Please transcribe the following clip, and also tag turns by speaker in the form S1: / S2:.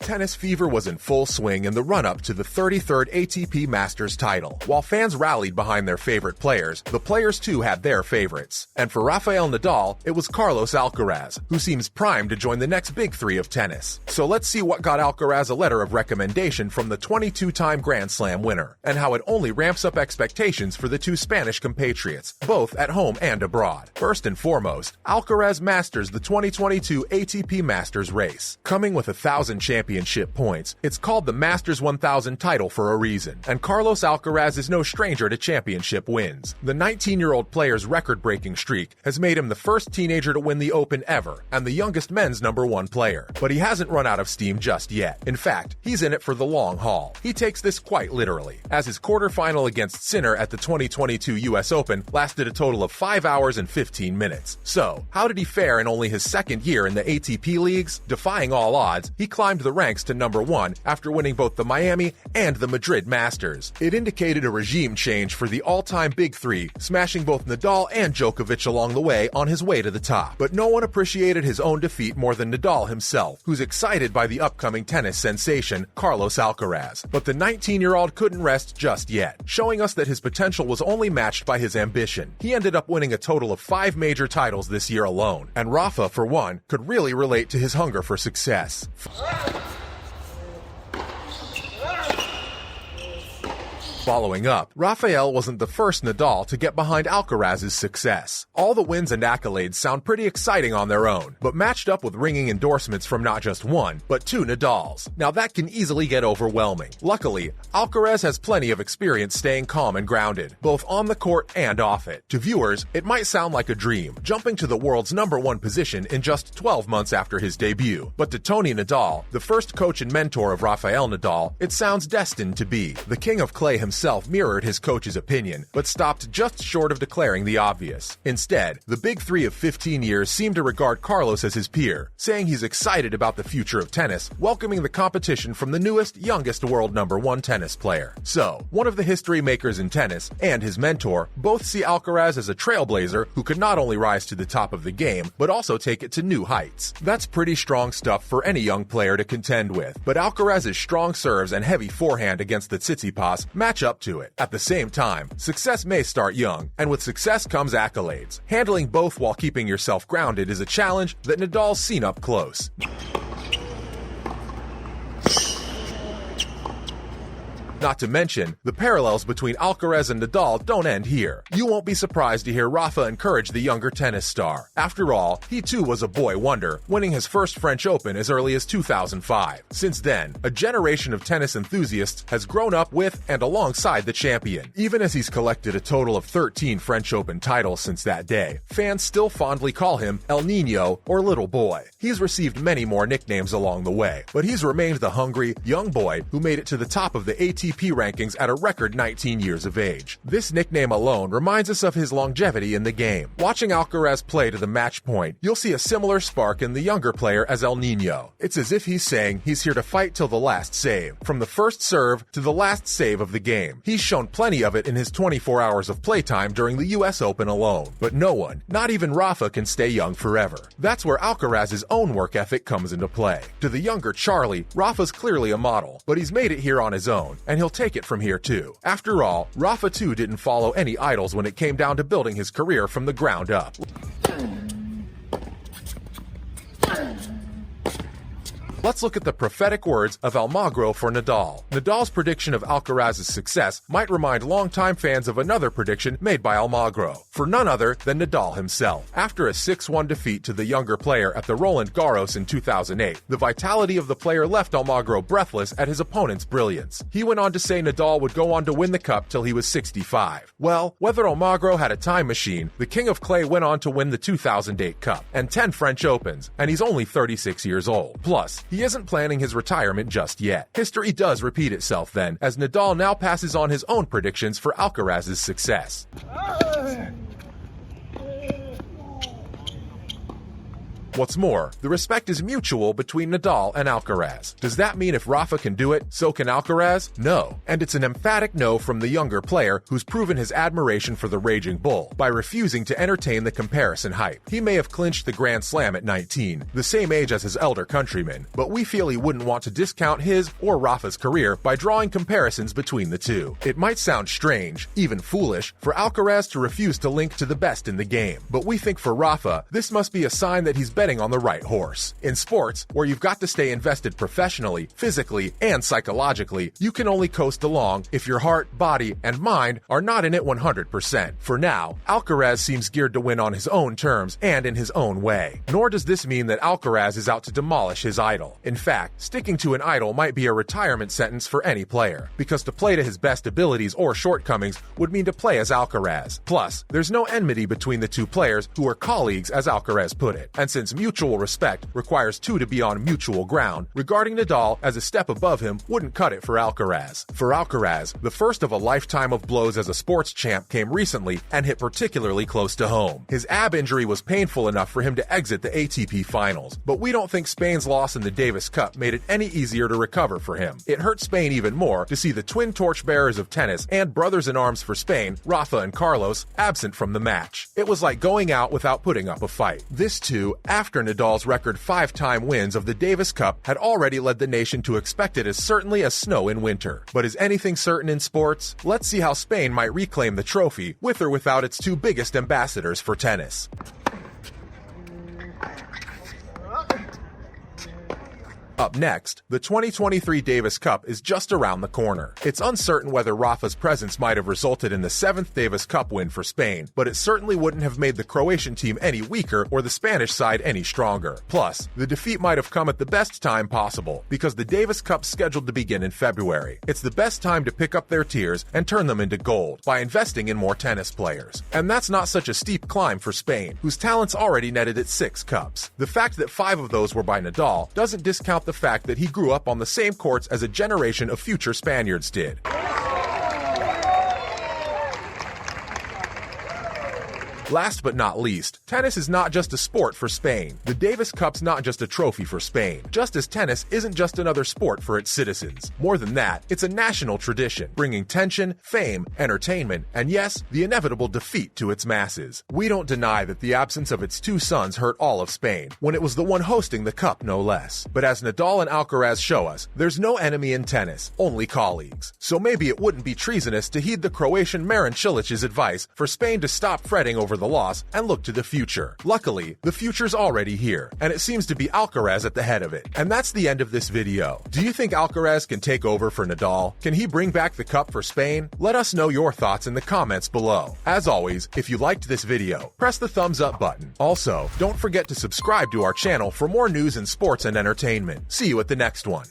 S1: tennis fever was in full swing in the run-up to the 33rd ATP Masters title. While fans rallied behind their favorite players, the players too had their favorites. And for Rafael Nadal, it was Carlos Alcaraz, who seems primed to join the next big three of tennis. So let's see what got Alcaraz a letter of recommendation from the 22-time Grand Slam winner, and how it only ramps up expectations for the two Spanish compatriots, both at home and abroad. First and foremost, Alcaraz masters the 2022 ATP Masters race. Coming with 1,000 championship points, it's called the Masters 1000 title for a reason, and Carlos Alcaraz is no stranger to championship wins. The 19-year-old player's record-breaking streak has made him the first teenager to win the Open ever, and the youngest men's #1 player. But he hasn't run out of steam just yet. In fact, he's in it for the long haul. He takes this quite literally, as his quarterfinal against Sinner at the 2022 US Open lasted a total of 5 hours and 15 minutes. So, how did he fare in only his second year in the ATP leagues? Defying all odds, he climbed the ranks to #1 after winning both the Miami and the Madrid Masters. It indicated a regime change for the all-time big three, smashing both Nadal and Djokovic along the way on his way to the top. But no one appreciated his own defeat more than Nadal himself, who's excited by the upcoming tennis sensation, Carlos Alcaraz. But the 19-year-old couldn't rest just yet, showing us that his potential was only matched by his ambition. He ended up winning a total of 5 major titles this year alone, and Rafa, for one, could really relate to his hunger for success. Following up, Rafael wasn't the first Nadal to get behind Alcaraz's success. All the wins and accolades sound pretty exciting on their own, but matched up with ringing endorsements from not just one, but 2 Nadals. Now that can easily get overwhelming. Luckily, Alcaraz has plenty of experience staying calm and grounded, both on the court and off it. To viewers, it might sound like a dream, jumping to the world's #1 position in just 12 months after his debut. But to Tony Nadal, the first coach and mentor of Rafael Nadal, it sounds destined to be. The King of Clay himself mirrored his coach's opinion, but stopped just short of declaring the obvious. Instead, the big three of 15 years seem to regard Carlos as his peer, saying he's excited about the future of tennis, welcoming the competition from the newest, youngest world #1 tennis player. So, one of the history makers in tennis and his mentor both see Alcaraz as a trailblazer who could not only rise to the top of the game, but also take it to new heights. That's pretty strong stuff for any young player to contend with, but Alcaraz's strong serves and heavy forehand against the Tsitsipas match up to it. At the same time, success may start young, and with success comes accolades. Handling both while keeping yourself grounded is a challenge that Nadal's seen up close. Not to mention, the parallels between Alcaraz and Nadal don't end here. You won't be surprised to hear Rafa encourage the younger tennis star. After all, he too was a boy wonder, winning his first French Open as early as 2005. Since then, a generation of tennis enthusiasts has grown up with and alongside the champion. Even as he's collected a total of 13 French Open titles since that day, fans still fondly call him El Niño or Little Boy. He's received many more nicknames along the way, but he's remained the hungry, young boy who made it to the top of the ATP rankings at a record 19 years of age. This nickname alone reminds us of his longevity in the game. Watching Alcaraz play to the match point, you'll see a similar spark in the younger player as El Niño. It's as if he's saying he's here to fight till the last save. From the first serve to the last save of the game. He's shown plenty of it in his 24 hours of playtime during the US Open alone. But no one, not even Rafa, can stay young forever. That's where Alcaraz's own work ethic comes into play. To the younger Charlie, Rafa's clearly a model, but he's made it here on his own, and he'll take it from here too. After all, Rafa too didn't follow any idols when it came down to building his career from the ground up. Let's look at the prophetic words of Almagro for Nadal. Nadal's prediction of Alcaraz's success might remind longtime fans of another prediction made by Almagro, for none other than Nadal himself. After a 6-1 defeat to the younger player at the Roland Garros in 2008, the vitality of the player left Almagro breathless at his opponent's brilliance. He went on to say Nadal would go on to win the cup till he was 65. Well, whether Almagro had a time machine, the King of Clay went on to win the 2008 Cup and 10 French Opens, and he's only 36 years old. Plus, he isn't planning his retirement just yet. History does repeat itself then, as Nadal now passes on his own predictions for Alcaraz's success. What's more, the respect is mutual between Nadal and Alcaraz. Does that mean if Rafa can do it, so can Alcaraz? No. And it's an emphatic no from the younger player who's proven his admiration for the Raging Bull by refusing to entertain the comparison hype. He may have clinched the Grand Slam at 19, the same age as his elder countrymen, but we feel he wouldn't want to discount his or Rafa's career by drawing comparisons between the two. It might sound strange, even foolish, for Alcaraz to refuse to link to the best in the game, but we think for Rafa, this must be a sign that he's betting on the right horse. In sports, where you've got to stay invested professionally, physically, and psychologically, you can only coast along if your heart, body, and mind are not in it 100%. For now, Alcaraz seems geared to win on his own terms and in his own way. Nor does this mean that Alcaraz is out to demolish his idol. In fact, sticking to an idol might be a retirement sentence for any player, because to play to his best abilities or shortcomings would mean to play as Alcaraz. Plus, there's no enmity between the two players who are colleagues, as Alcaraz put it. And since mutual respect requires two to be on mutual ground, regarding Nadal as a step above him wouldn't cut it for Alcaraz. For Alcaraz, the first of a lifetime of blows as a sports champ came recently and hit particularly close to home. His ab injury was painful enough for him to exit the ATP finals, but we don't think Spain's loss in the Davis Cup made it any easier to recover for him. It hurt Spain even more to see the twin torchbearers of tennis and brothers-in-arms for Spain, Rafa and Carlos, absent from the match. It was like going out without putting up a fight. This too, after Nadal's record 5-time wins of the Davis Cup had already led the nation to expect it as certainly as snow in winter. But is anything certain in sports? Let's see how Spain might reclaim the trophy, with or without its two biggest ambassadors for tennis. Up next, the 2023 Davis Cup is just around the corner. It's uncertain whether Rafa's presence might have resulted in the 7th Davis Cup win for Spain, but it certainly wouldn't have made the Croatian team any weaker or the Spanish side any stronger. Plus, the defeat might have come at the best time possible, because the Davis Cup's scheduled to begin in February. It's the best time to pick up their tears and turn them into gold by investing in more tennis players. And that's not such a steep climb for Spain, whose talents already netted it 6 cups. The fact that 5 of those were by Nadal doesn't discount the fact that he grew up on the same courts as a generation of future Spaniards did. Last but not least, tennis is not just a sport for Spain. The Davis Cup's not just a trophy for Spain, just as tennis isn't just another sport for its citizens. More than that, it's a national tradition, bringing tension, fame, entertainment, and yes, the inevitable defeat to its masses. We don't deny that the absence of its two sons hurt all of Spain, when it was the one hosting the cup no less. But as Nadal and Alcaraz show us, there's no enemy in tennis, only colleagues. So maybe it wouldn't be treasonous to heed the Croatian Marin advice for Spain to stop fretting over the loss and look to the future. Luckily, the future's already here, and it seems to be Alcaraz at the head of it. And that's the end of this video. Do you think Alcaraz can take over for Nadal? Can he bring back the cup for Spain? Let us know your thoughts in the comments below. As always, if you liked this video, press the thumbs up button. Also, don't forget to subscribe to our channel for more news in sports and entertainment. See you at the next one.